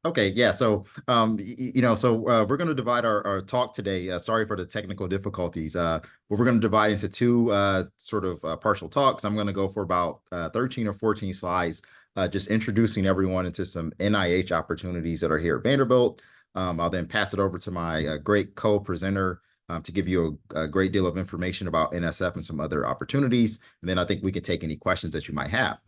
Okay, yeah. So, we're going to divide our talk today. Sorry for the technical difficulties. But we're going to divide into two partial talks. I'm going to go for about 13 or 14 slides, just introducing everyone into some NIH opportunities that are here at Vanderbilt. I'll then pass it over to my great co-presenter to give you a great deal of information about NSF and some other opportunities. And then I think we can take any questions that you might have.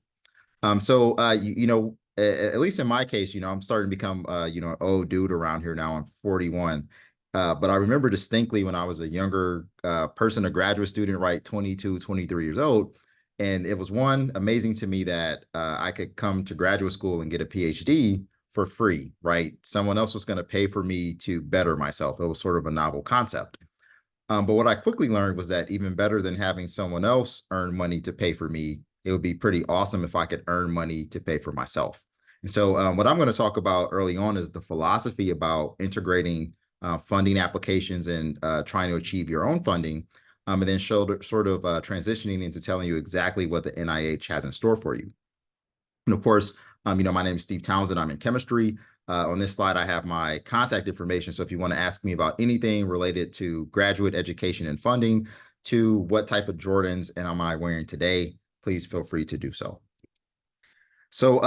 At least in my case, I'm starting to become, an old dude around here now. I'm 41. But I remember distinctly when I was a younger person, a graduate student, right, 22, 23 years old. And it was amazing to me that I could come to graduate school and get a PhD for free, right? Someone else was going to pay for me to better myself. It was sort of a novel concept. But what I quickly learned was that even better than having someone else earn money to pay for me, it would be pretty awesome if I could earn money to pay for myself. And so what I'm going to talk about early on is the philosophy about integrating funding applications and trying to achieve your own funding, and then transitioning into telling you exactly what the NIH has in store for you. And of course, my name is Steve Townsend. I'm in chemistry. On this slide, I have my contact information. So if you want to ask me about anything related to graduate education and funding, to what type of Jordans am I wearing today, please feel free to do so. So,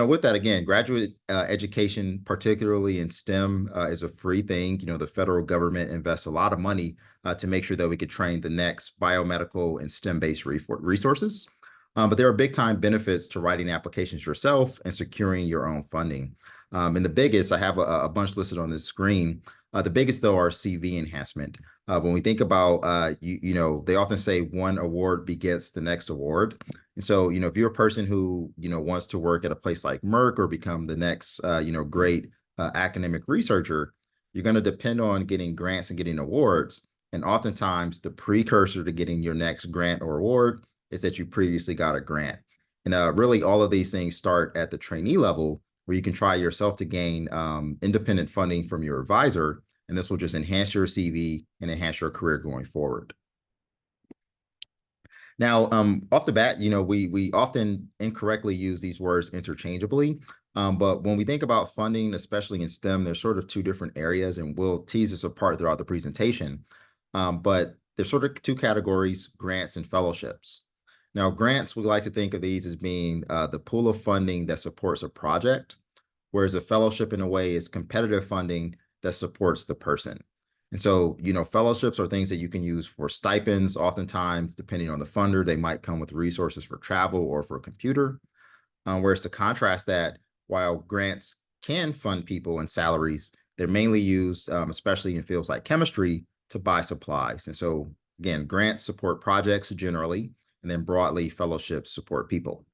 with that, again, graduate education, particularly in STEM, is a free thing. The federal government invests a lot of money to make sure that we could train the next biomedical and STEM-based resources. But there are big time benefits to writing applications yourself and securing your own funding. And the biggest, I have a bunch listed on this screen. The biggest, though, are CV enhancement. When we think about, they often say one award begets the next award. And so, if you're a person who, wants to work at a place like Merck or become the next, great academic researcher, you're going to depend on getting grants and getting awards. And oftentimes the precursor to getting your next grant or award is that you previously got a grant. And really all of these things start at the trainee level, where you can try yourself to gain independent funding from your advisor. And this will just enhance your CV and enhance your career going forward. Now, off the bat, we often incorrectly use these words interchangeably. But when we think about funding, especially in STEM, there's sort of two different areas, and we'll tease this apart throughout the presentation. But there's sort of two categories: grants and fellowships. Now, grants, we like to think of these as being the pool of funding that supports a project, whereas a fellowship, in a way, is competitive funding that supports the person. And so, fellowships are things that you can use for stipends. Oftentimes, depending on the funder, they might come with resources for travel or for a computer. Whereas to contrast that, while grants can fund people and salaries, they're mainly used, especially in fields like chemistry, to buy supplies. And so, again, grants support projects generally, and then broadly, fellowships support people.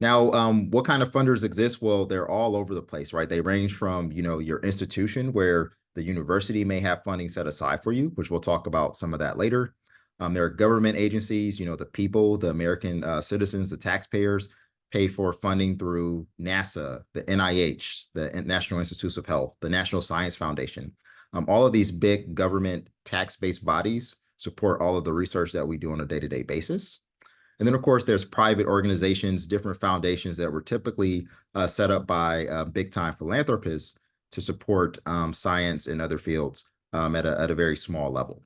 Now, what kind of funders exist? Well, they're all over the place, right? They range from, your institution, where the university may have funding set aside for you, which we'll talk about some of that later. There are government agencies, the people, the American citizens, the taxpayers pay for funding through NASA, the NIH, the National Institutes of Health, the National Science Foundation. All of these big government tax-based bodies support all of the research that we do on a day-to-day basis. And then, of course, there's private organizations, different foundations that were typically set up by big-time philanthropists to support science and other fields at a very small level.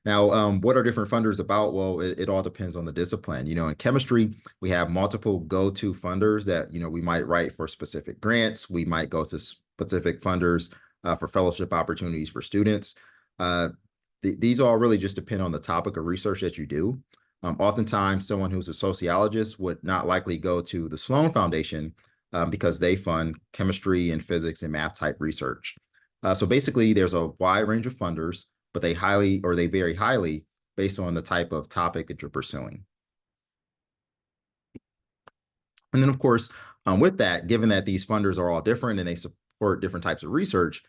Now, what are different funders about? Well, it all depends on the discipline. In chemistry, we have multiple go-to funders that, we might write for specific grants. We might go to specific funders for fellowship opportunities for students. These all really just depend on the topic of research that you do. Oftentimes, someone who's a sociologist would not likely go to the Sloan Foundation because they fund chemistry and physics and math type research. So basically, there's a wide range of funders, but they vary highly based on the type of topic that you're pursuing. And then, of course, with that, given that these funders are all different and they support different types of research,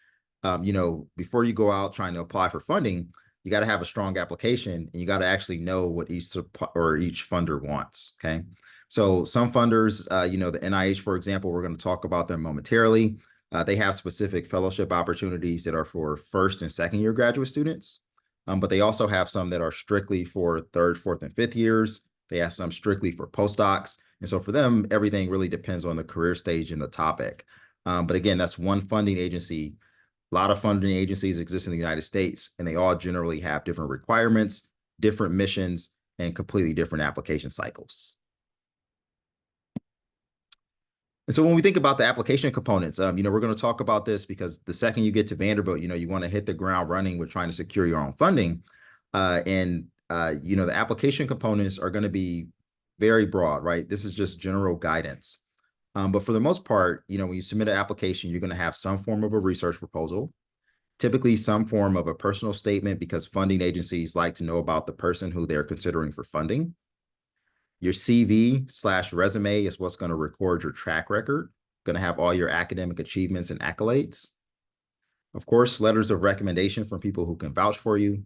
before you go out trying to apply for funding, you got to have a strong application, and you got to actually know what each funder wants. Okay. So some funders, the NIH, for example, we're going to talk about them momentarily. They have specific fellowship opportunities that are for first and second year graduate students. But they also have some that are strictly for third, fourth, and fifth years. They have some strictly for postdocs. And so for them, everything really depends on the career stage and the topic. But again, that's one funding agency. A lot of funding agencies exist in the United States, and they all generally have different requirements, different missions, and completely different application cycles. And so when we think about the application components, we're going to talk about this because the second you get to Vanderbilt, you want to hit the ground running with trying to secure your own funding. The application components are going to be very broad, right? This is just general guidance. But for the most part, when you submit an application, you're going to have some form of a research proposal, typically some form of a personal statement because funding agencies like to know about the person who they're considering for funding. Your CV/resume is what's going to record your track record, going to have all your academic achievements and accolades. Of course, letters of recommendation from people who can vouch for you,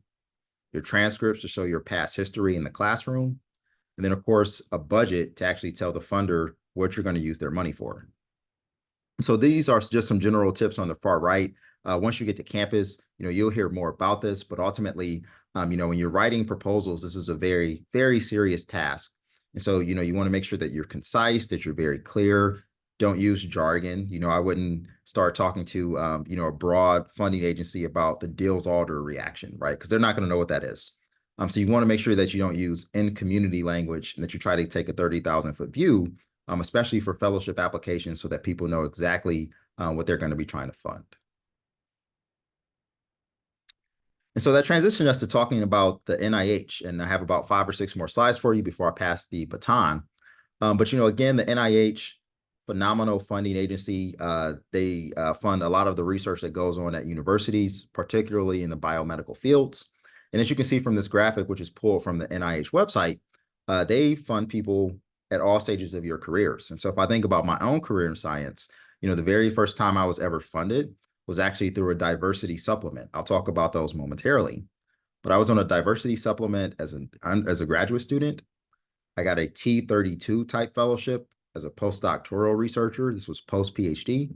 your transcripts to show your past history in the classroom, and then, of course, a budget to actually tell the funder what you're going to use their money for. So these are just some general tips on the far right. Once you get to campus, you'll hear more about this, but ultimately, when you're writing proposals, this is a very, very serious task. And so, you want to make sure that you're concise, that you're very clear. Don't use jargon. I wouldn't start talking to, a broad funding agency about the Diels-Alder reaction, right? Because they're not going to know what that is. So you want to make sure that you don't use in-community language and that you try to take a 30,000-foot view, especially for fellowship applications so that people know exactly what they're going to be trying to fund. And so that transitioned us to talking about the NIH, and I have about 5 or 6 more slides for you before I pass the baton. But again, the NIH, phenomenal funding agency. They fund a lot of the research that goes on at universities, particularly in the biomedical fields. And as you can see from this graphic, which is pulled from the NIH website, they fund people at all stages of your careers. And so if I think about my own career in science, the very first time I was ever funded was actually through a diversity supplement. I'll talk about those momentarily. But I was on a diversity supplement as a graduate student. I got a T32 type fellowship as a postdoctoral researcher. This was post-PhD.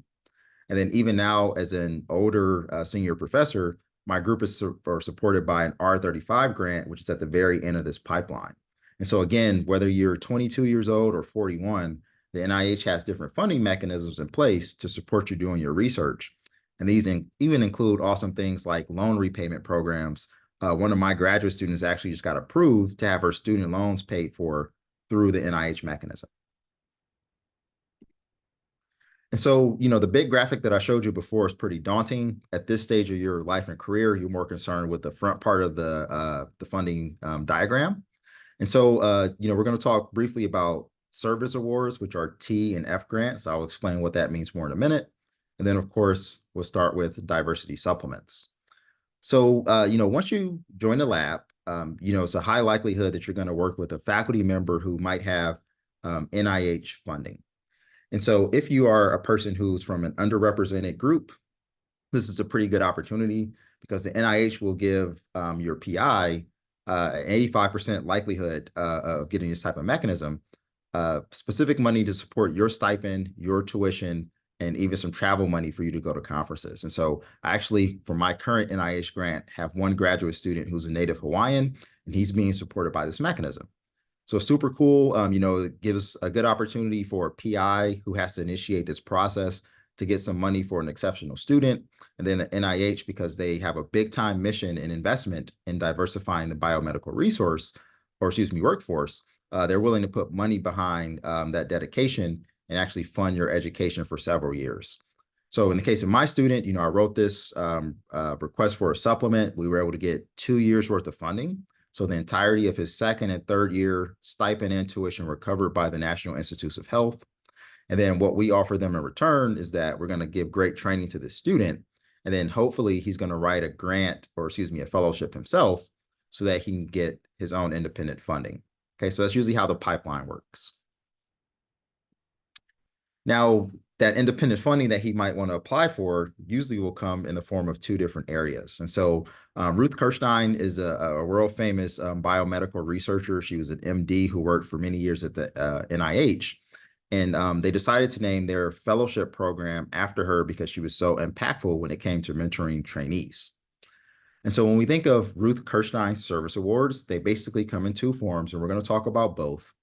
And then even now, as an older senior professor, my group is supported by an R35 grant, which is at the very end of this pipeline. And so again, whether you're 22 years old or 41, the NIH has different funding mechanisms in place to support you doing your research. And these even include awesome things like loan repayment programs. One of my graduate students actually just got approved to have her student loans paid for through the NIH mechanism. And so, the big graphic that I showed you before is pretty daunting. At this stage of your life and career, you're more concerned with the front part of the funding diagram. And so, we're going to talk briefly about service awards, which are T and F grants. I'll explain what that means more in a minute. And then, of course, we'll start with diversity supplements. So, once you join the lab, it's a high likelihood that you're going to work with a faculty member who might have NIH funding. And so if you are a person who's from an underrepresented group, this is a pretty good opportunity because the NIH will give your PI an 85% likelihood of getting this type of mechanism, specific money to support your stipend, your tuition, and even some travel money for you to go to conferences. And so I actually, for my current NIH grant, have one graduate student who's a native Hawaiian, and he's being supported by this mechanism. So super cool. It gives a good opportunity for a PI who has to initiate this process to get some money for an exceptional student. And then the NIH, because they have a big time mission and investment in diversifying the biomedical workforce, they're willing to put money behind that dedication and actually fund your education for several years. So in the case of my student, I wrote this request for a supplement. We were able to get 2 years worth of funding. So the entirety of his second and third year stipend and tuition were covered by the National Institutes of Health. And then what we offer them in return is that we're going to give great training to the student. And then hopefully he's going to write a grant or a fellowship himself so that he can get his own independent funding. Okay, so that's usually how the pipeline works. Now, that independent funding that he might want to apply for usually will come in the form of 2 different areas. And so Ruth Kirstein is a world famous biomedical researcher. She was an MD who worked for many years at the NIH. And they decided to name their fellowship program after her because she was so impactful when it came to mentoring trainees. And so when we think of Ruth Kirstein Service Awards, they basically come in 2 forms, and we're going to talk about both.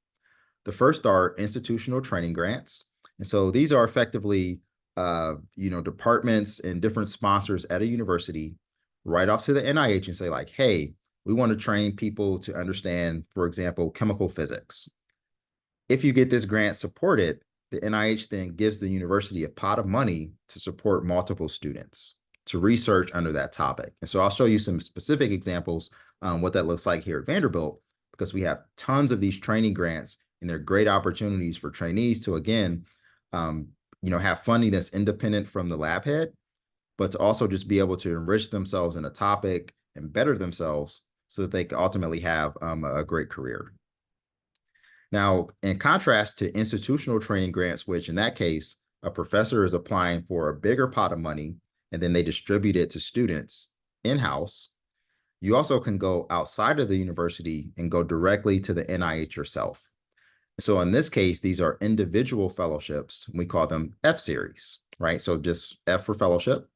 The first are institutional training grants. And so these are effectively, departments and different sponsors at a university write off to the NIH and say like, hey, we want to train people to understand, for example, chemical physics. If you get this grant supported, the NIH then gives the university a pot of money to support multiple students to research under that topic. And so I'll show you some specific examples what that looks like here at Vanderbilt, because we have tons of these training grants and they're great opportunities for trainees to, again, have funding that's independent from the lab head, but to also just be able to enrich themselves in a topic and better themselves so that they can ultimately have a great career. Now, in contrast to institutional training grants, which in that case, a professor is applying for a bigger pot of money and then they distribute it to students in-house, you also can go outside of the university and go directly to the NIH yourself. So in this case, these are individual fellowships. We call them F series, right? So just F for fellowship.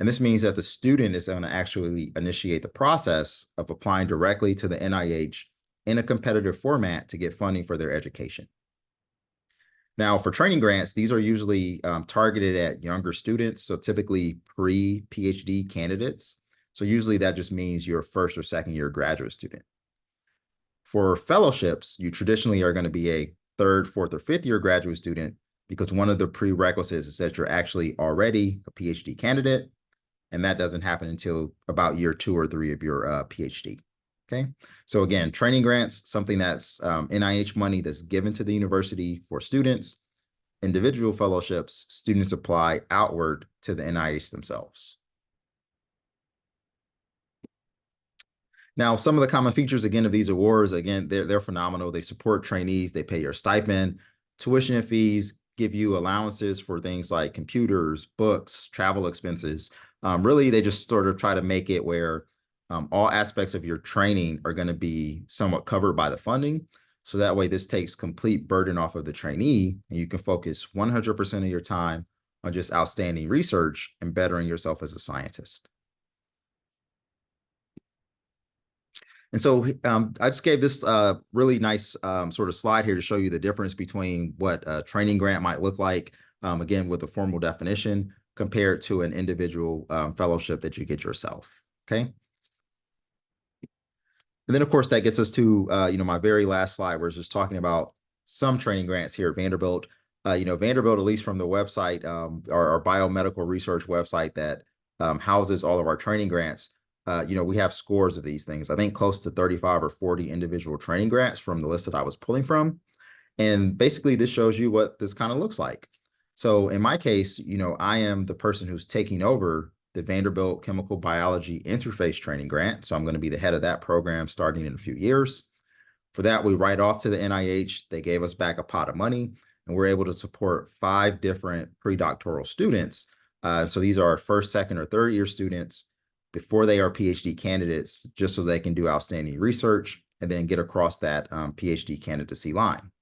And this means that the student is going to actually initiate the process of applying directly to the NIH in a competitive format to get funding for their education. Now, for training grants, these are usually targeted at younger students, so typically pre-PhD candidates. So usually that just means you're a first or second year graduate student. For fellowships, you traditionally are going to be a third, fourth, or fifth year graduate student because one of the prerequisites is that you're actually already a PhD candidate, and that doesn't happen until about year 2 or 3 of your PhD. Okay, so again, training grants, something that's NIH money that's given to the university for students. Individual fellowships, students apply outward to the NIH themselves. Now, some of the common features, again, of these awards, again, they're phenomenal. They support trainees, they pay your stipend, tuition and fees, give you allowances for things like computers, books, travel expenses. Really, they just sort of try to make it where all aspects of your training are going to be somewhat covered by the funding. So that way, this takes complete burden off of the trainee, and you can focus 100% of your time on just outstanding research and bettering yourself as a scientist. And so I just gave this really nice sort of slide here to show you the difference between what a training grant might look like, again, with a formal definition compared to an individual fellowship that you get yourself, okay? And then, of course, that gets us to, my very last slide, where it's just talking about some training grants here at Vanderbilt. Vanderbilt, at least from the website, our biomedical research website that houses all of our training grants, we have scores of these things. I think close to 35 or 40 individual training grants from the list that I was pulling from. And basically, this shows you what this kind of looks like. So in my case, I am the person who's taking over the Vanderbilt Chemical Biology Interface Training Grant. So I'm going to be the head of that program starting in a few years. For that, we write off to the NIH. They gave us back a pot of money, and we're able to support 5 different pre-doctoral students. So these are first, second, or third year students before they are PhD candidates, just so they can do outstanding research and then get across that PhD candidacy line.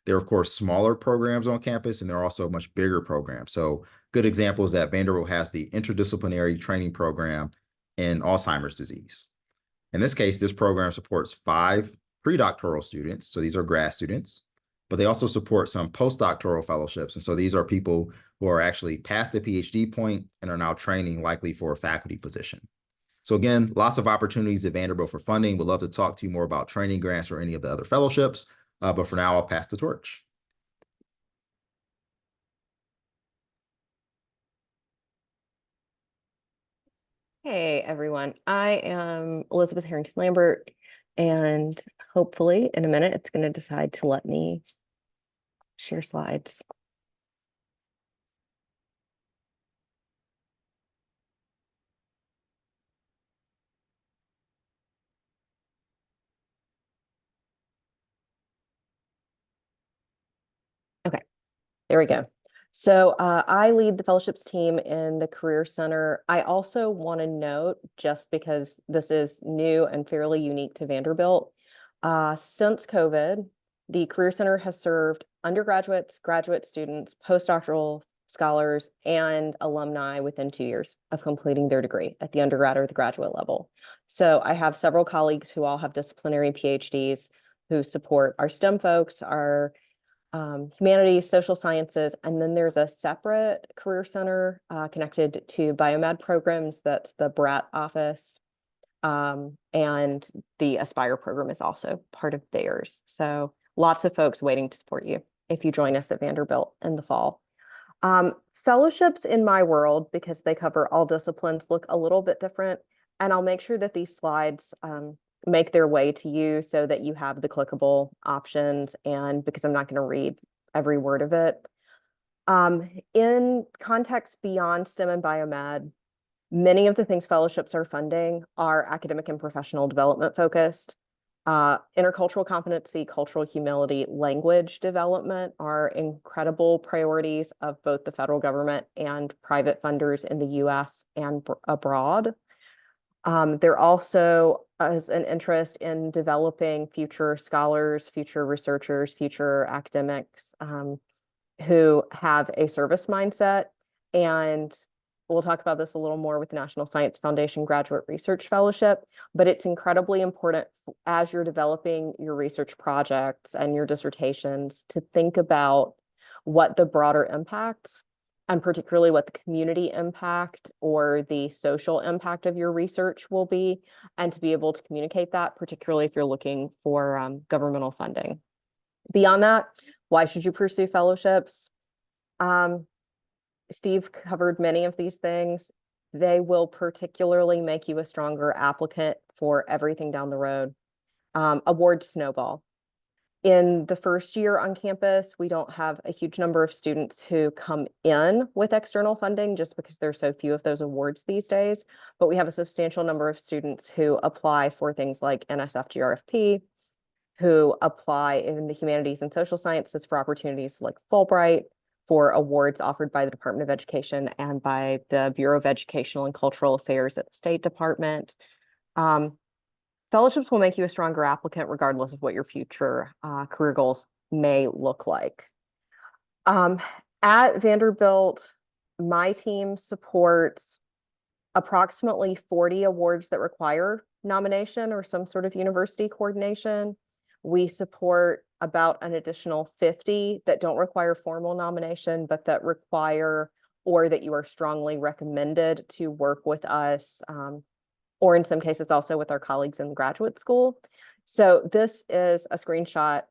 There are, of course, smaller programs on campus, and there are also much bigger programs. So good example is that Vanderbilt has the interdisciplinary training program in Alzheimer's disease. In this case, this program supports 5 pre-doctoral students. So these are grad students, but they also support some postdoctoral fellowships. And so these are people who are actually past the PhD point and are now training likely for a faculty position. So again, lots of opportunities at Vanderbilt for funding. Would love to talk to you more about training grants or any of the other fellowships. But for now, I'll pass the torch. Hey, everyone. I am Elizabeth Harrington Lambert, and hopefully in a minute, it's going to decide to let me share slides. Okay, there we go. So I lead the fellowships team in the Career Center. I also want to note, just because this is new and fairly unique to Vanderbilt, since COVID, the Career Center has served undergraduates, graduate students, postdoctoral scholars, and alumni within 2 years of completing their degree at the undergrad or the graduate level. So I have several colleagues who all have disciplinary PhDs. who support our STEM folks, our humanities, social sciences, and then there's a separate career center connected to biomed programs. That's the BRAT office. And the Aspire program is also part of theirs. So lots of folks waiting to support you if you join us at Vanderbilt in the fall. Fellowships in my world, because they cover all disciplines, look a little bit different. And I'll make sure that these slides make their way to you so that you have the clickable options, and because I'm not going to read every word of it. In context beyond STEM and biomed, many of the things fellowships are funding are academic and professional development focused. Intercultural competency, cultural humility, language development are incredible priorities of both the federal government and private funders in the US and abroad. There also is an interest in developing future scholars, future researchers, future academics who have a service mindset. And we'll talk about this a little more with the National Science Foundation Graduate Research Fellowship, but it's incredibly important as you're developing your research projects and your dissertations to think about what the broader impacts, and particularly what the community impact or the social impact of your research will be, and to be able to communicate that, particularly if you're looking for governmental funding. Beyond that, why should you pursue fellowships? Steve covered many of these things. They will particularly make you a stronger applicant for everything down the road. Awards snowball. In the first year on campus, we don't have a huge number of students who come in with external funding just because there's so few of those awards these days, but we have a substantial number of students who apply for things like NSF GRFP, who apply in the humanities and social sciences for opportunities like Fulbright, for awards offered by the Department of Education and by the Bureau of Educational and Cultural Affairs at the State Department. Fellowships will make you a stronger applicant regardless of what your future career goals may look like. At Vanderbilt, my team supports approximately 40 awards that require nomination or some sort of university coordination. We support about an additional 50 that don't require formal nomination, but that require, or that you are strongly recommended to work with us, or in some cases also with our colleagues in the graduate school. So this is a screenshot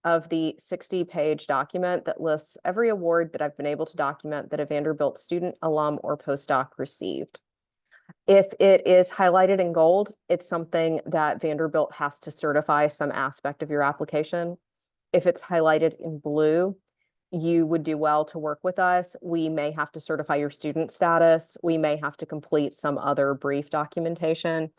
of the 60-page document that lists every award that I've been able to document that a Vanderbilt student, alum, or postdoc received. If it is highlighted in gold, it's something that Vanderbilt has to certify some aspect of your application. If it's highlighted in blue, you would do well to work with us. We may have to certify your student status. We may have to complete some other brief documentation.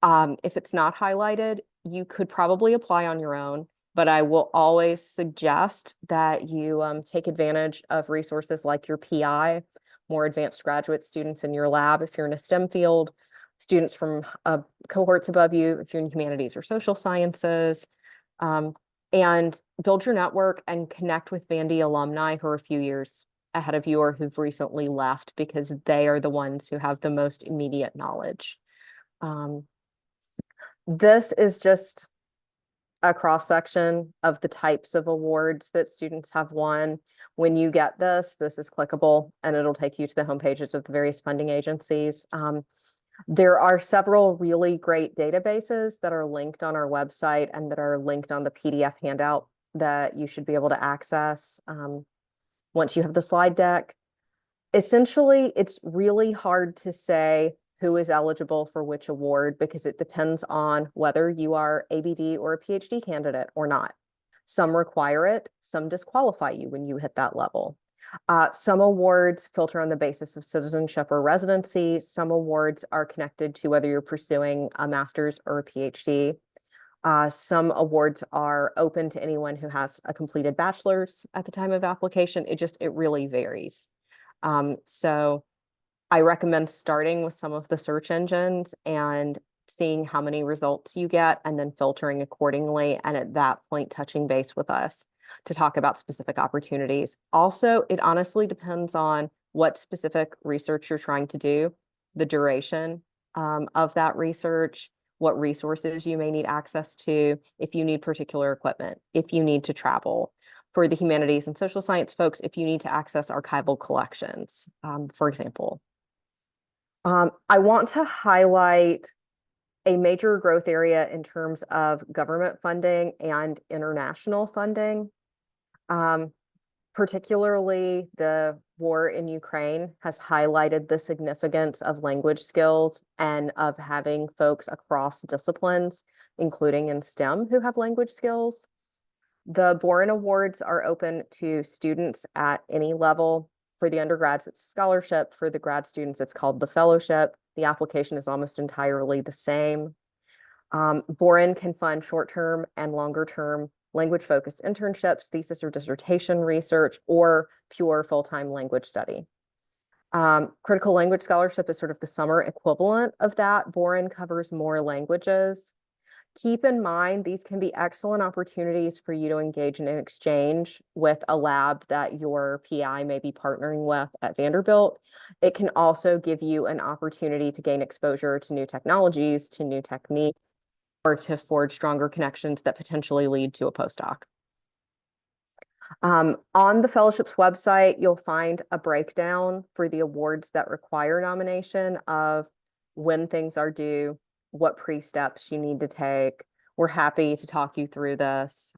If it's not highlighted, you could probably apply on your own, but I will always suggest that you take advantage of resources like your PI, more advanced graduate students in your lab if you're in a STEM field, students from cohorts above you if you're in humanities or social sciences, and build your network and connect with Vandy alumni who are a few years ahead of you or who've recently left, because they are the ones who have the most immediate knowledge. This is just a cross-section of the types of awards that students have won. When you get this, this is clickable and it'll take you to the homepages of the various funding agencies. There are several really great databases that are linked on our website and that are linked on the PDF handout that you should be able to access once you have the slide deck. Essentially, it's really hard to say who is eligible for which award because it depends on whether you are ABD or a PhD candidate or not. Some require it, some disqualify you when you hit that level. Some awards filter on the basis of citizenship or residency. Some awards are connected to whether you're pursuing a master's or a PhD. Some awards are open to anyone who has a completed bachelor's at the time of application. It really varies. So I recommend starting with some of the search engines and seeing how many results you get and then filtering accordingly. And at that point, touching base with us to talk about specific opportunities. Also, it honestly depends on what specific research you're trying to do, the duration of that research, what resources you may need access to, if you need particular equipment, if you need to travel. For the humanities and social science folks, if you need to access archival collections, for example. I want to highlight a major growth area in terms of government funding and international funding. Particularly the war in Ukraine has highlighted the significance of language skills and of having folks across disciplines, including in STEM, who have language skills. The Boren Awards are open to students at any level. For the undergrads, it's scholarship. For the grad students, it's called the fellowship. The application is almost entirely the same. Boren can fund short-term and longer-term language-focused internships, thesis or dissertation research, or pure full-time language study. Critical Language Scholarship is sort of the summer equivalent of that. Boren covers more languages. Keep in mind, these can be excellent opportunities for you to engage in an exchange with a lab that your PI may be partnering with at Vanderbilt. It can also give you an opportunity to gain exposure to new technologies, to new techniques, or to forge stronger connections that potentially lead to a postdoc. On the fellowship's website, you'll find a breakdown for the awards that require nomination of when things are due, what pre-steps you need to take. We're happy to talk you through this.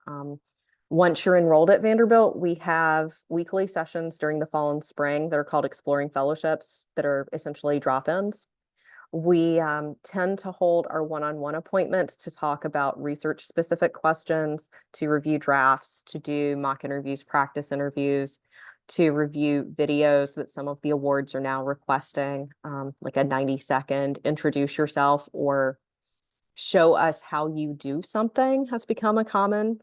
Once you're enrolled at Vanderbilt, we have weekly sessions during the fall and spring that are called Exploring Fellowships that are essentially drop-ins. We tend to hold our one-on-one appointments to talk about research-specific questions, to review drafts, to do mock interviews, practice interviews, to review videos that some of the awards are now requesting, like a 90-second introduce yourself or show us how you do something has become a common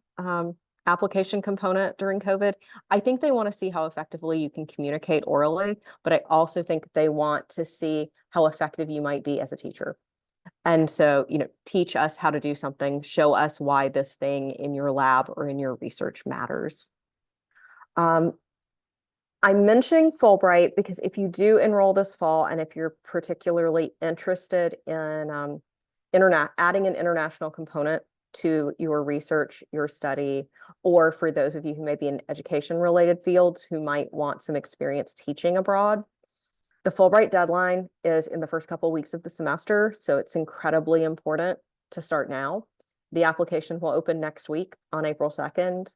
application component during COVID. I think they want to see how effectively you can communicate orally, but I also think they want to see how effective you might be as a teacher. And so, teach us how to do something, show us why this thing in your lab or in your research matters. I'm mentioning Fulbright because if you do enroll this fall, and if you're particularly interested in adding an international component to your research, your study, or for those of you who may be in education-related fields who might want some experience teaching abroad, the Fulbright deadline is in the first couple of weeks of the semester, so it's incredibly important to start now. The application will open next week on April 2nd.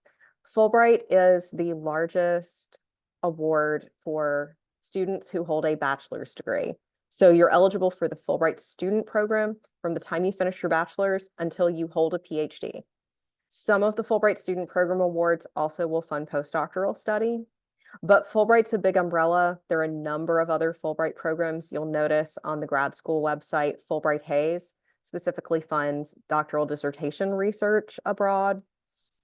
Fulbright is the largest award for students who hold a bachelor's degree. So you're eligible for the Fulbright student program from the time you finish your bachelor's until you hold a PhD. Some of the Fulbright student program awards also will fund postdoctoral study, but Fulbright's a big umbrella. There are a number of other Fulbright programs. You'll notice on the grad school website, Fulbright Hays specifically funds doctoral dissertation research abroad.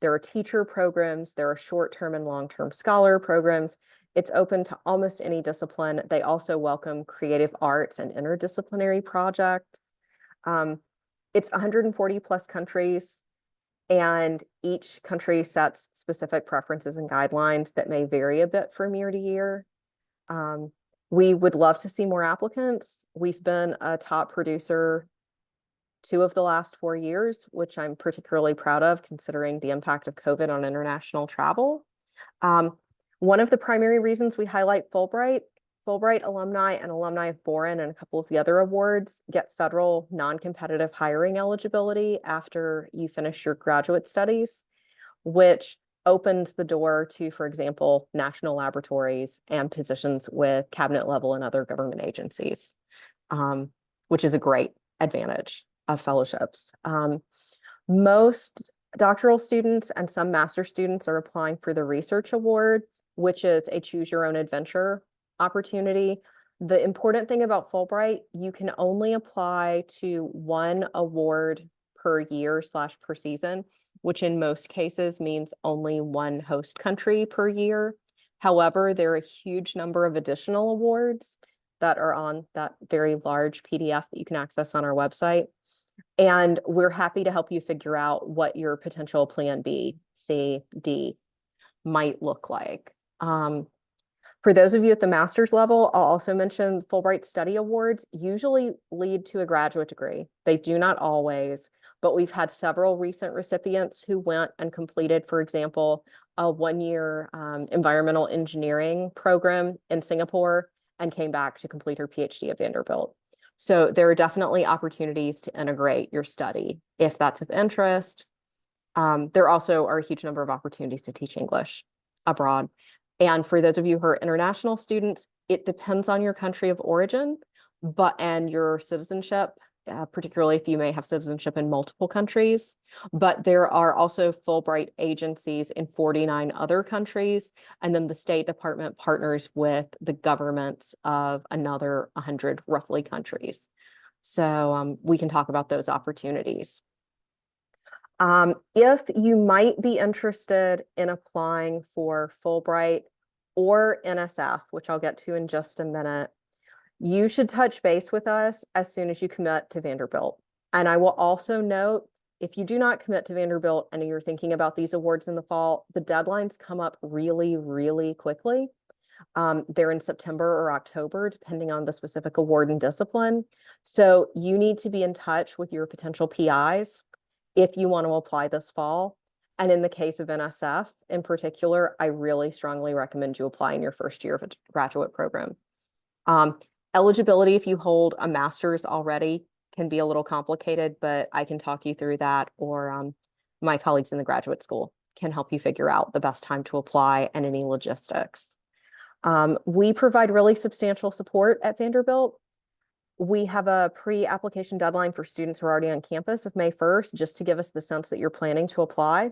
There are teacher programs. There are short-term and long-term scholar programs. It's open to almost any discipline. They also welcome creative arts and interdisciplinary projects. It's 140 plus countries, and each country sets specific preferences and guidelines that may vary a bit from year to year. We would love to see more applicants. We've been a top producer 2 of the last 4 years, which I'm particularly proud of considering the impact of COVID on international travel. One of the primary reasons we highlight Fulbright alumni and alumni of Boren and a couple of the other awards get federal non-competitive hiring eligibility after you finish your graduate studies, which opens the door to, for example, national laboratories and positions with cabinet level and other government agencies, which is a great advantage of fellowships. Most doctoral students and some master students are applying for the research award, which is a choose your own adventure opportunity. The important thing about Fulbright, you can only apply to 1 award per year / per season, which in most cases means only 1 host country per year. However, there are a huge number of additional awards that are on that very large PDF that you can access on our website. And we're happy to help you figure out what your potential plan B, C, D might look like. For those of you at the master's level, I'll also mention Fulbright Study Awards usually lead to a graduate degree. They do not always, but we've had several recent recipients who went and completed, for example, a one-year environmental engineering program in Singapore and came back to complete her PhD at Vanderbilt. So there are definitely opportunities to integrate your study if that's of interest. There also are a huge number of opportunities to teach English abroad. And for those of you who are international students, it depends on your country of origin, and your citizenship, particularly if you may have citizenship in multiple countries. But there are also Fulbright agencies in 49 other countries, and then the State Department partners with the governments of another 100 roughly countries. So we can talk about those opportunities. If you might be interested in applying for Fulbright or NSF, which I'll get to in just a minute, you should touch base with us as soon as you commit to Vanderbilt. And I will also note, if you do not commit to Vanderbilt and you're thinking about these awards in the fall, the deadlines come up really, really quickly. They're in September or October, depending on the specific award and discipline. So you need to be in touch with your potential PIs if you want to apply this fall. And in the case of NSF in particular, I really strongly recommend you apply in your first year of a graduate program. Eligibility, if you hold a master's already, can be a little complicated, but I can talk you through that, or my colleagues in the graduate school can help you figure out the best time to apply and any logistics. We provide really substantial support at Vanderbilt. We have a pre-application deadline for students who are already on campus of May 1st, just to give us the sense that you're planning to apply.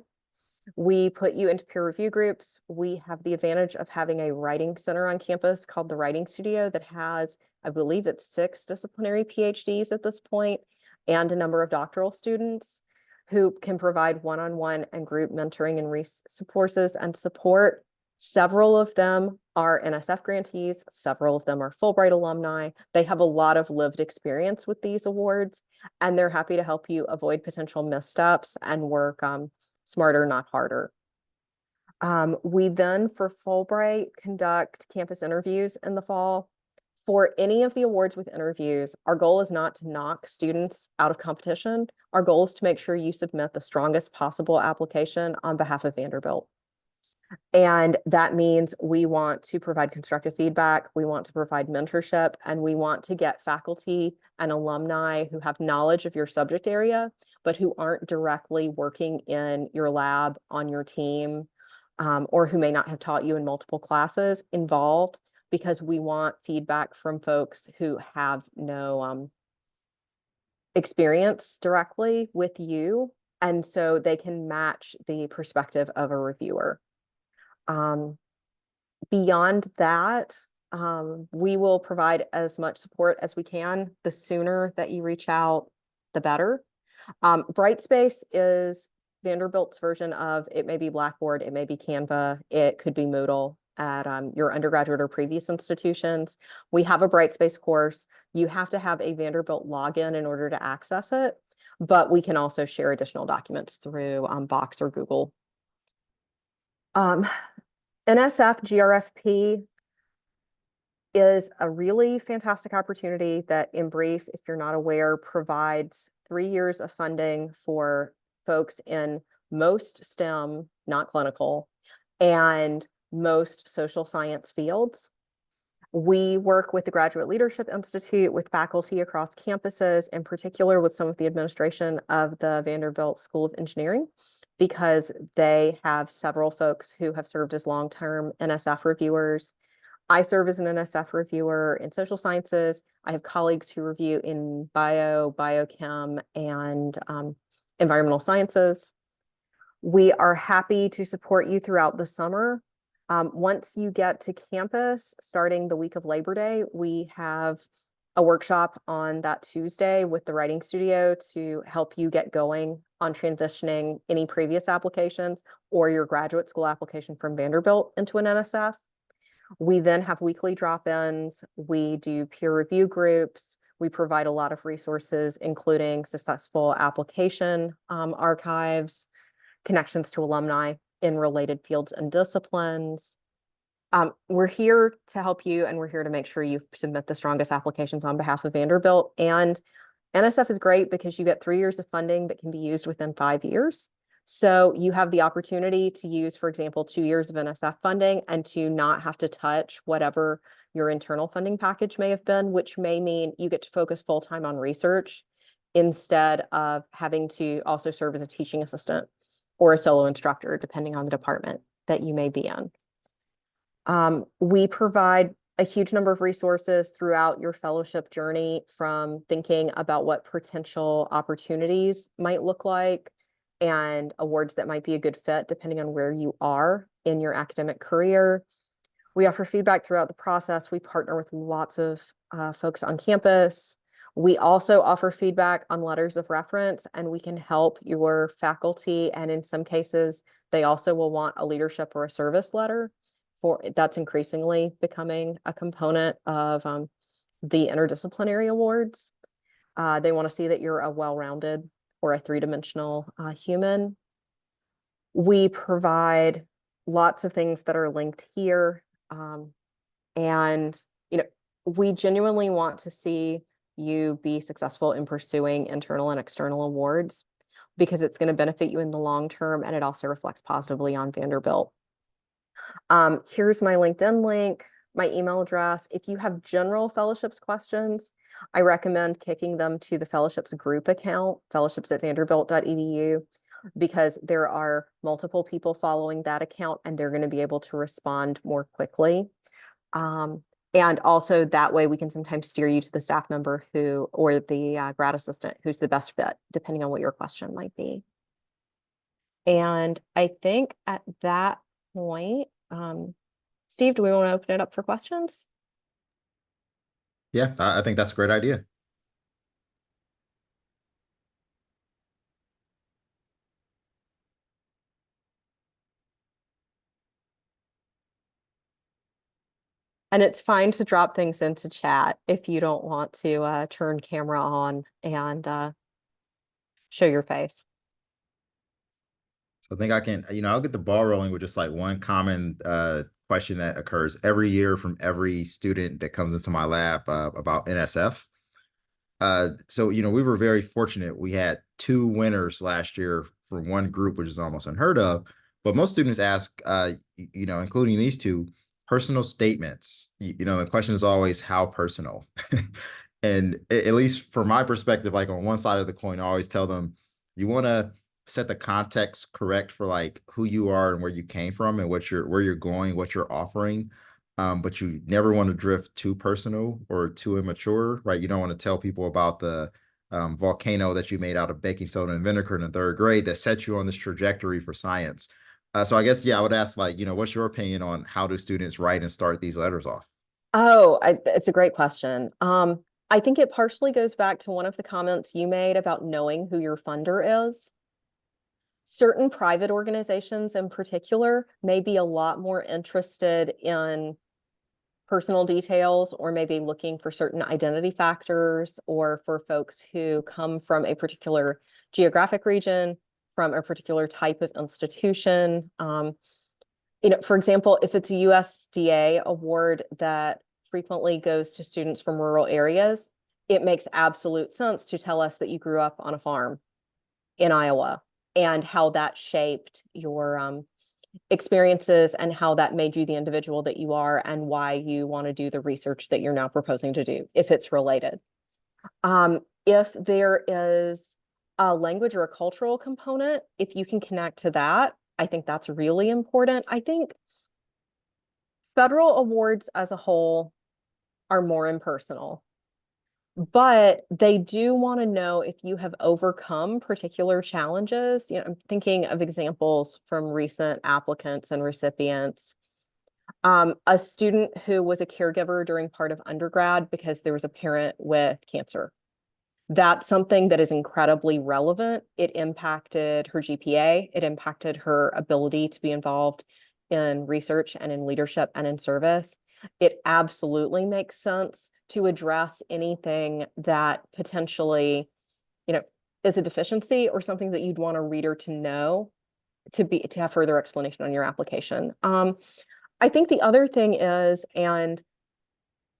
We put you into peer review groups. We have the advantage of having a writing center on campus called the Writing Studio that has, I believe it's 6 disciplinary PhDs at this point, and a number of doctoral students who can provide one-on-one and group mentoring and resources and support. Several of them are NSF grantees. Several of them are Fulbright alumni. They have a lot of lived experience with these awards, and they're happy to help you avoid potential missteps and work smarter, not harder. We then, for Fulbright, conduct campus interviews in the fall. For any of the awards with interviews, our goal is not to knock students out of competition. Our goal is to make sure you submit the strongest possible application on behalf of Vanderbilt. And that means we want to provide constructive feedback, we want to provide mentorship, and we want to get faculty and alumni who have knowledge of your subject area, but who aren't directly working in your lab, on your team, or who may not have taught you in multiple classes involved, because we want feedback from folks who have no experience directly with you, and so they can match the perspective of a reviewer. Beyond that, we will provide as much support as we can. The sooner that you reach out, the better. Brightspace is Vanderbilt's version of, it may be Blackboard, it may be Canva, it could be Moodle at your undergraduate or previous institutions. We have a Brightspace course. You have to have a Vanderbilt login in order to access it, but we can also share additional documents through Box or Google. NSF GRFP is a really fantastic opportunity that, in brief, if you're not aware, provides 3 years of funding for folks in most STEM, not clinical, and most social science fields. We work with the Graduate Leadership Institute, with faculty across campuses, in particular with some of the administration of the Vanderbilt School of Engineering, because they have several folks who have served as long-term NSF reviewers. I serve as an NSF reviewer in social sciences. I have colleagues who review in biochem, and environmental sciences. We are happy to support you throughout the summer. Once you get to campus, starting the week of Labor Day, we have a workshop on that Tuesday with the Writing Studio to help you get going on transitioning any previous applications or your graduate school application from Vanderbilt into an NSF. We then have weekly drop-ins. We do peer review groups. We provide a lot of resources, including successful application archives, connections to alumni in related fields and disciplines. We're here to help you, and we're here to make sure you submit the strongest applications on behalf of Vanderbilt. And NSF is great because you get 3 years of funding that can be used within 5 years. So you have the opportunity to use, for example, 2 years of NSF funding and to not have to touch whatever your internal funding package may have been, which may mean you get to focus full-time on research instead of having to also serve as a teaching assistant or a solo instructor, depending on the department that you may be in. We provide a huge number of resources throughout your fellowship journey, from thinking about what potential opportunities might look like and awards that might be a good fit depending on where you are in your academic career. We offer feedback throughout the process. We partner with lots of folks on campus. We also offer feedback on letters of reference, and we can help your faculty. And in some cases, they also will want a leadership or a service letter. That's increasingly becoming a component of the interdisciplinary awards. They want to see that you're a well-rounded or a three-dimensional human. We provide lots of things that are linked here. And, we genuinely want to see you be successful in pursuing internal and external awards, because it's going to benefit you in the long term, and it also reflects positively on Vanderbilt. Here's my LinkedIn link, my email address. If you have general fellowships questions, I recommend kicking them to the fellowships group account, fellowships@vanderbilt.edu, because there are multiple people following that account, and they're going to be able to respond more quickly. And also that way we can sometimes steer you to the staff member or the grad assistant who's the best fit, depending on what your question might be. And I think at that point, Steve, do we want to open it up for questions? Yeah, I think that's a great idea. And it's fine to drop things into chat if you don't want to turn camera on and show your face. So I think I can, I'll get the ball rolling with just like one common question that occurs every year from every student that comes into my lab about NSF. So, we were very fortunate. We had 2 winners last year from one group, which is almost unheard of. But most students ask, including these 2, personal statements. The question is always how personal. And at least from my perspective, like on one side of the coin, I always tell them, you want to set the context correct for like who you are and where you came from and where you're going, what you're offering. But you never want to drift too personal or too immature, right? You don't want to tell people about the volcano that you made out of baking soda and vinegar in the 3rd grade that set you on this trajectory for science. So I guess, I would ask, like, what's your opinion on how do students write and start these letters off? Oh, it's a great question. I think it partially goes back to one of the comments you made about knowing who your funder is. Certain private organizations in particular may be a lot more interested in personal details, or maybe looking for certain identity factors, or for folks who come from a particular geographic region, from a particular type of institution. For example, if it's a USDA award that frequently goes to students from rural areas, it makes absolute sense to tell us that you grew up on a farm in Iowa and how that shaped your experiences and how that made you the individual that you are, and why you want to do the research that you're now proposing to do, if it's related. If there is a language or a cultural component, if you can connect to that, I think that's really important. I think federal awards as a whole are more impersonal, but they do want to know if you have overcome particular challenges. I'm thinking of examples from recent applicants and recipients. A student who was a caregiver during part of undergrad because there was a parent with cancer. That's something that is incredibly relevant. It impacted her GPA. It impacted her ability to be involved in research and in leadership and in service. It absolutely makes sense to address anything that potentially, is a deficiency or something that you'd want a reader to know to have further explanation on your application. I think the other thing is, and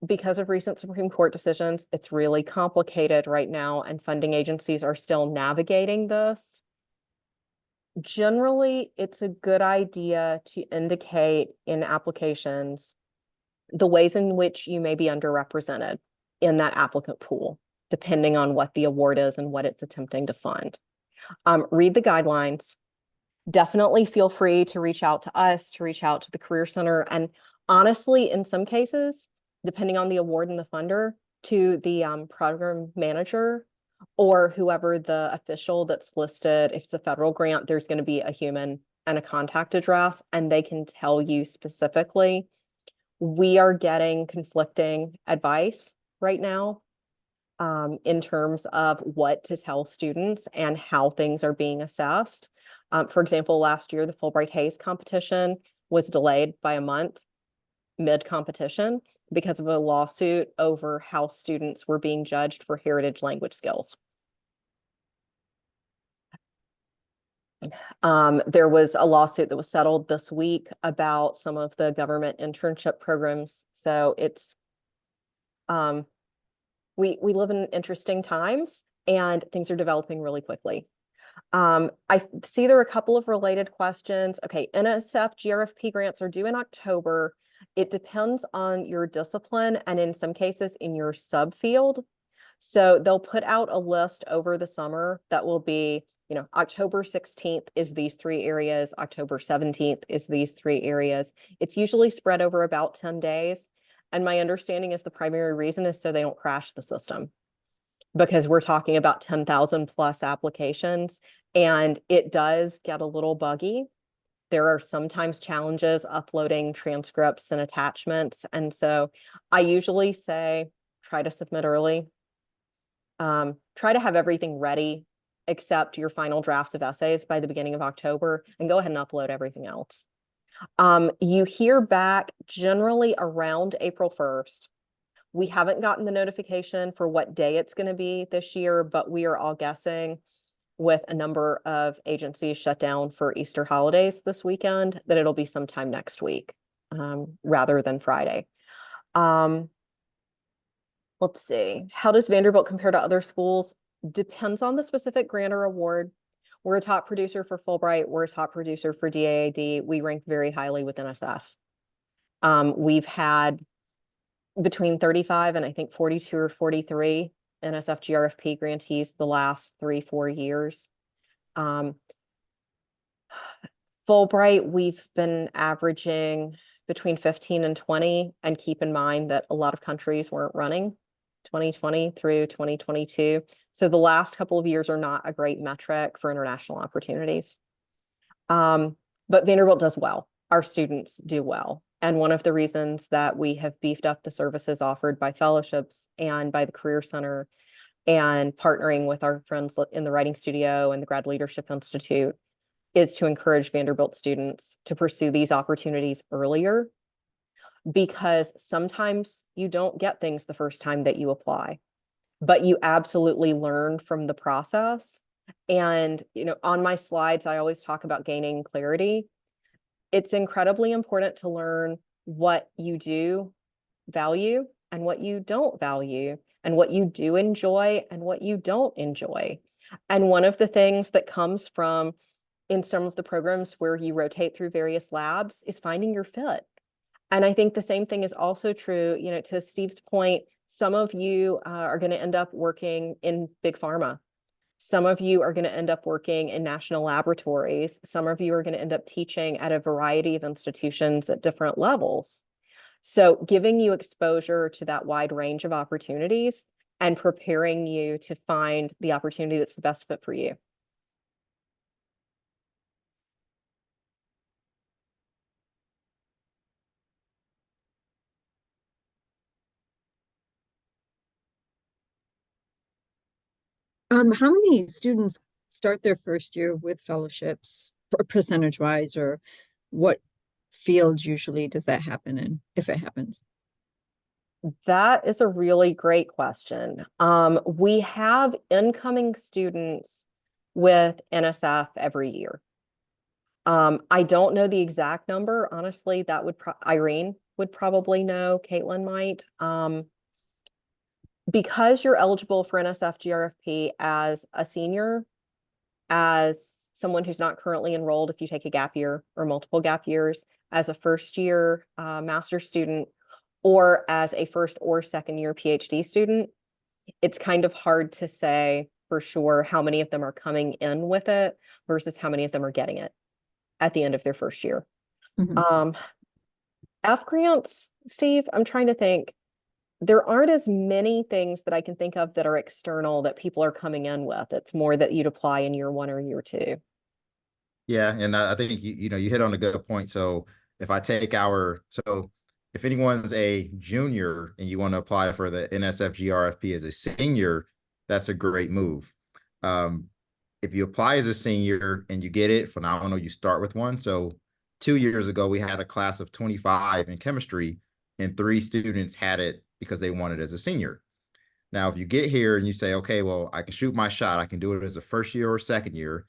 because of recent Supreme Court decisions, it's really complicated right now, and funding agencies are still navigating this. Generally, it's a good idea to indicate in applications the ways in which you may be underrepresented in that applicant pool, depending on what the award is and what it's attempting to fund. Read the guidelines. Definitely feel free to reach out to us, to reach out to the Career Center, and honestly, in some cases, depending on the award and the funder, to the program manager or whoever the official that's listed. If it's a federal grant, there's going to be a human and a contact address, and they can tell you specifically. We are getting conflicting advice right now in terms of what to tell students and how things are being assessed. For example, last year, the Fulbright Hays competition was delayed by a month mid-competition because of a lawsuit over how students were being judged for heritage language skills. There was a lawsuit that was settled this week about some of the government internship programs. So it's we live in interesting times and things are developing really quickly. I see there are a couple of related questions. Okay, NSF GRFP grants are due in October. It depends on your discipline and in some cases in your subfield. So they'll put out a list over the summer that will be, October 16th is these 3 areas, October 17th is these 3 areas. It's usually spread over about 10 days. And my understanding is the primary reason is so they don't crash the system, because we're talking about 10,000 plus applications and it does get a little buggy. There are sometimes challenges uploading transcripts and attachments. And so I usually say, try to submit early. Try to have everything ready except your final drafts of essays by the beginning of October, and go ahead and upload everything else. You hear back generally around April 1st. We haven't gotten the notification for what day it's going to be this year, but we are all guessing, with a number of agencies shut down for Easter holidays this weekend, that it'll be sometime next week, rather than Friday. Let's see. How does Vanderbilt compare to other schools? Depends on the specific grant or award. We're a top producer for Fulbright. We're a top producer for DAAD. We rank very highly with NSF. We've had between 35 and I think 42 or 43 NSF GRFP grantees the last 3-4 years. Fulbright, we've been averaging between 15 and 20, and keep in mind that a lot of countries weren't running 2020 through 2022. So the last couple of years are not a great metric for international opportunities. But Vanderbilt does well. Our students do well. And one of the reasons that we have beefed up the services offered by fellowships and by the Career Center and partnering with our friends in the Writing Studio and the Grad Leadership Institute is to encourage Vanderbilt students to pursue these opportunities earlier, because sometimes you don't get things the first time that you apply, but you absolutely learn from the process. And, on my slides, I always talk about gaining clarity. It's incredibly important to learn what you do value and what you don't value, and what you do enjoy and what you don't enjoy. And one of the things that comes from in some of the programs where you rotate through various labs is finding your fit. And I think the same thing is also true, to Steve's point, some of you are going to end up working in big pharma. Some of you are going to end up working in national laboratories. Some of you are going to end up teaching at a variety of institutions at different levels. So giving you exposure to that wide range of opportunities and preparing you to find the opportunity that's the best fit for you. How many students start their first year with fellowships, percentage wise, or what fields usually does that happen in, if it happens? That is a really great question. We have incoming students with NSF every year. I don't know the exact number. Honestly, that would Irene would probably know, Caitlin might. Because you're eligible for NSF GRFP as a senior, as someone who's not currently enrolled, if you take a gap year or multiple gap years, as a first year master's student, or as a first or second year PhD student, it's kind of hard to say for sure how many of them are coming in with it versus how many of them are getting it at the end of their first year. Mhm. F grants, Steve, I'm trying to think. There aren't as many things that I can think of that are external that people are coming in with. It's more that you'd apply in year 1 or year 2. Yeah, and I think you hit on a good point. So if I take if anyone's a junior and you want to apply for the NSF GRFP as a senior, that's a great move. If you apply as a senior and you get it, phenomenal, you start with one. So 2 years ago, we had a class of 25 in chemistry, and 3 students had it because they wanted it as a senior. Now, if you get here and you say, okay, well, I can shoot my shot, I can do it as a first year or second year.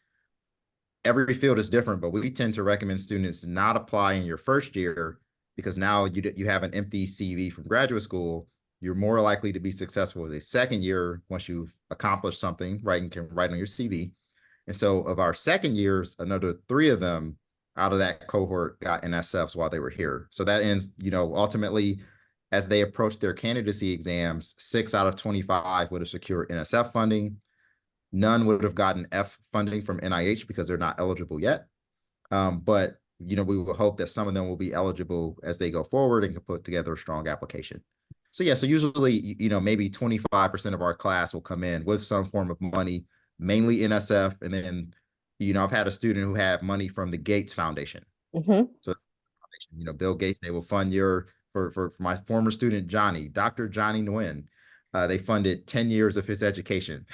Every field is different, but we tend to recommend students not apply in your first year because now you have an empty CV from graduate school. You're more likely to be successful as a second year once you've accomplished something, right, and can write on your CV. And so of our second years, another 3 of them out of that cohort got NSFs while they were here. So that ends, ultimately, as they approach their candidacy exams, 6 out of 25 would have secured NSF funding. None would have gotten F funding from NIH because they're not eligible yet. But we will hope that some of them will be eligible as they go forward and can put together a strong application. So yeah, so usually, maybe 25% of our class will come in with some form of money, mainly NSF. And then, I've had a student who had money from the Gates Foundation. Mm-hmm. So, Bill Gates, they will fund for my former student, Dr. Johnny Nguyen. They funded 10 years of his education,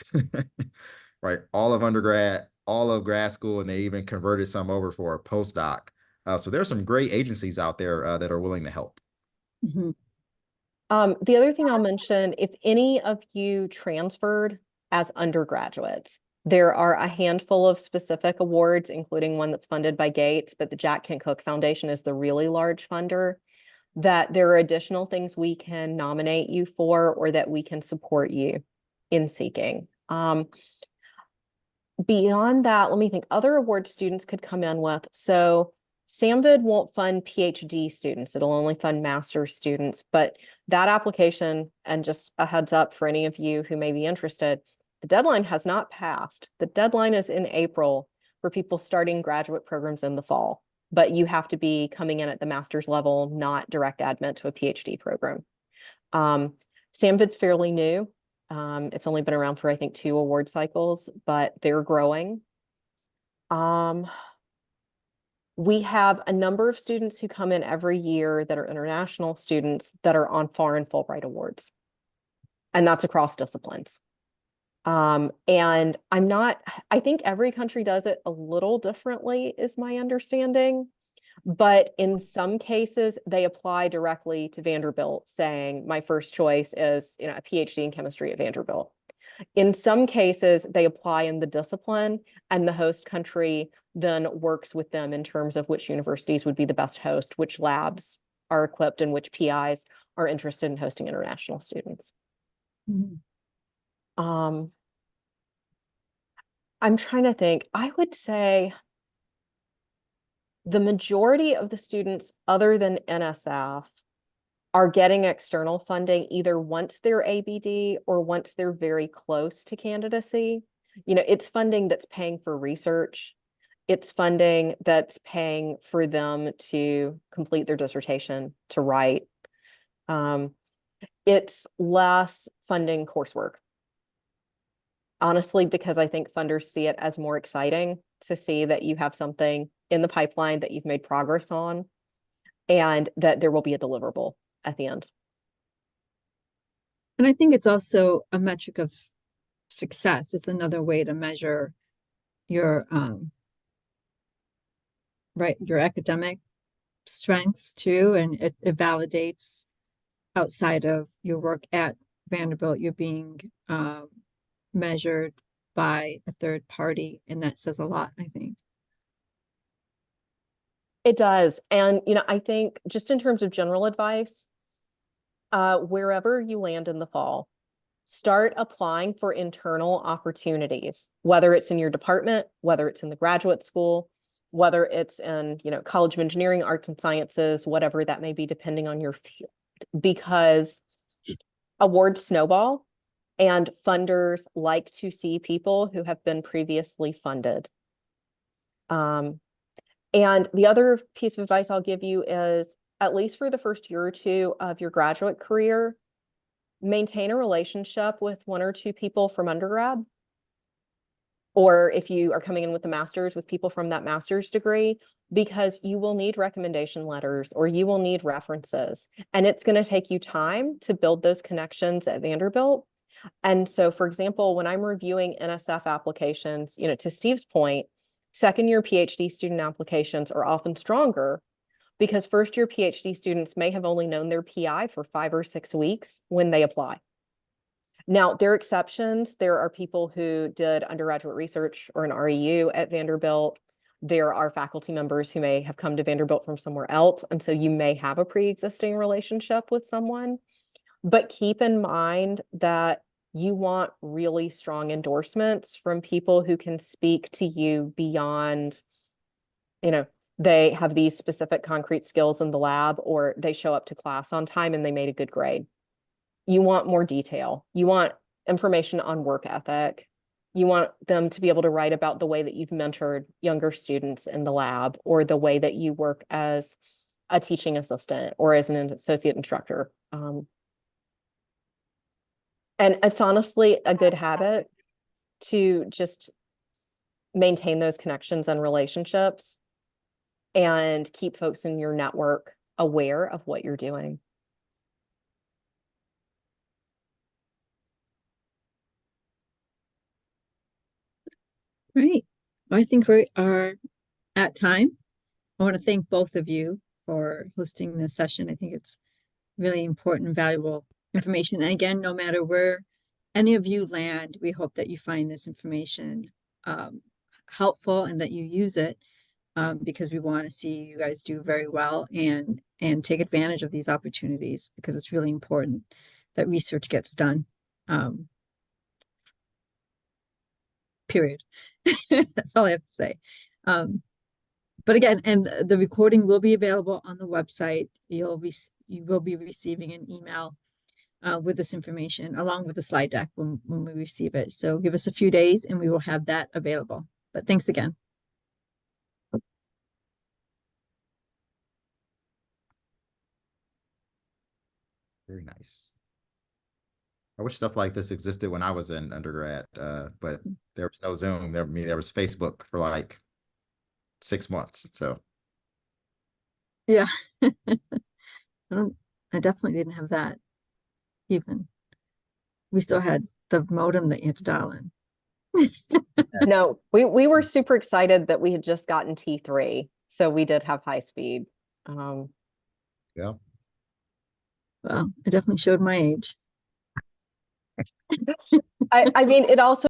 right? All of undergrad, all of grad school, and they even converted some over for a postdoc. So there's some great agencies out there that are willing to help. Mhm. The other thing I'll mention, if any of you transferred as undergraduates, there are a handful of specific awards, including one that's funded by Gates, but the Jack Kent Cooke Foundation is the really large funder, that there are additional things we can nominate you for or that we can support you in seeking. Beyond that, let me think, other awards students could come in with. So SAMVID won't fund PhD students. It'll only fund master's students, but that application, and just a heads up for any of you who may be interested, the deadline has not passed. The deadline is in April for people starting graduate programs in the fall, but you have to be coming in at the master's level, not direct admit to a PhD program. SAMVID's fairly new. It's only been around for, I think, 2 award cycles, but they're growing. We have a number of students who come in every year that are international students that are on foreign Fulbright awards. And that's across disciplines. And I think every country does it a little differently, is my understanding. But in some cases, they apply directly to Vanderbilt, saying, my first choice is, a PhD in chemistry at Vanderbilt. In some cases, they apply in the discipline, and the host country then works with them in terms of which universities would be the best host, which labs are equipped, and which PIs are interested in hosting international students. Mhm. I'm trying to think. I would say the majority of the students other than NSF are getting external funding either once they're ABD or once they're very close to candidacy. It's funding that's paying for research. It's funding that's paying for them to complete their dissertation, to write. It's less funding coursework. Honestly, because I think funders see it as more exciting to see that you have something in the pipeline that you've made progress on and that there will be a deliverable at the end. And I think it's also a metric of success. It's another way to measure your your academic strengths too, and it validates outside of your work at Vanderbilt, you're being measured by a third party, and that says a lot, I think. It does. And, I think just in terms of general advice, wherever you land in the fall, start applying for internal opportunities, whether it's in your department, whether it's in the graduate school, whether it's in, College of Engineering, Arts and Sciences, whatever that may be, depending on your field, because awards snowball and funders like to see people who have been previously funded. And the other piece of advice I'll give you is, at least for the first year or two of your graduate career, maintain a relationship with one or two people from undergrad. Or if you are coming in with a master's, with people from that master's degree, because you will need recommendation letters or you will need references. And it's going to take you time to build those connections at Vanderbilt. And so, for example, when I'm reviewing NSF applications, to Steve's point, second year PhD student applications are often stronger because first year PhD students may have only known their PI for 5 or 6 weeks when they apply. Now, there are exceptions. There are people who did undergraduate research or an REU at Vanderbilt. There are faculty members who may have come to Vanderbilt from somewhere else. And so you may have a pre-existing relationship with someone. But keep in mind that you want really strong endorsements from people who can speak to you beyond, they have these specific concrete skills in the lab, or they show up to class on time and they made a good grade. You want more detail. You want information on work ethic. You want them to be able to write about the way that you've mentored younger students in the lab, or the way that you work as a teaching assistant or as an associate instructor. And it's honestly a good habit to just maintain those connections and relationships and keep folks in your network aware of what you're doing. Right. I think we are at time. I want to thank both of you for hosting this session. I think it's really important, valuable information. And again, no matter where any of you land, we hope that you find this information helpful and that you use it, because we want to see you guys do very well and take advantage of these opportunities, because it's really important that research gets done. Period. That's all I have to say. But again, and the recording will be available on the website. You will be receiving an email with this information along with the slide deck when we receive it. So give us a few days and we will have that available. But thanks again. Very nice. I wish stuff like this existed when I was in undergrad, but there was no Zoom. There was Facebook for like 6 months. So Yeah. I definitely didn't have that even. We still had the modem that you had to dial in. No, we were super excited that we had just gotten T3. So we did have high speed. yeah. Well, I definitely showed my age. I mean, it also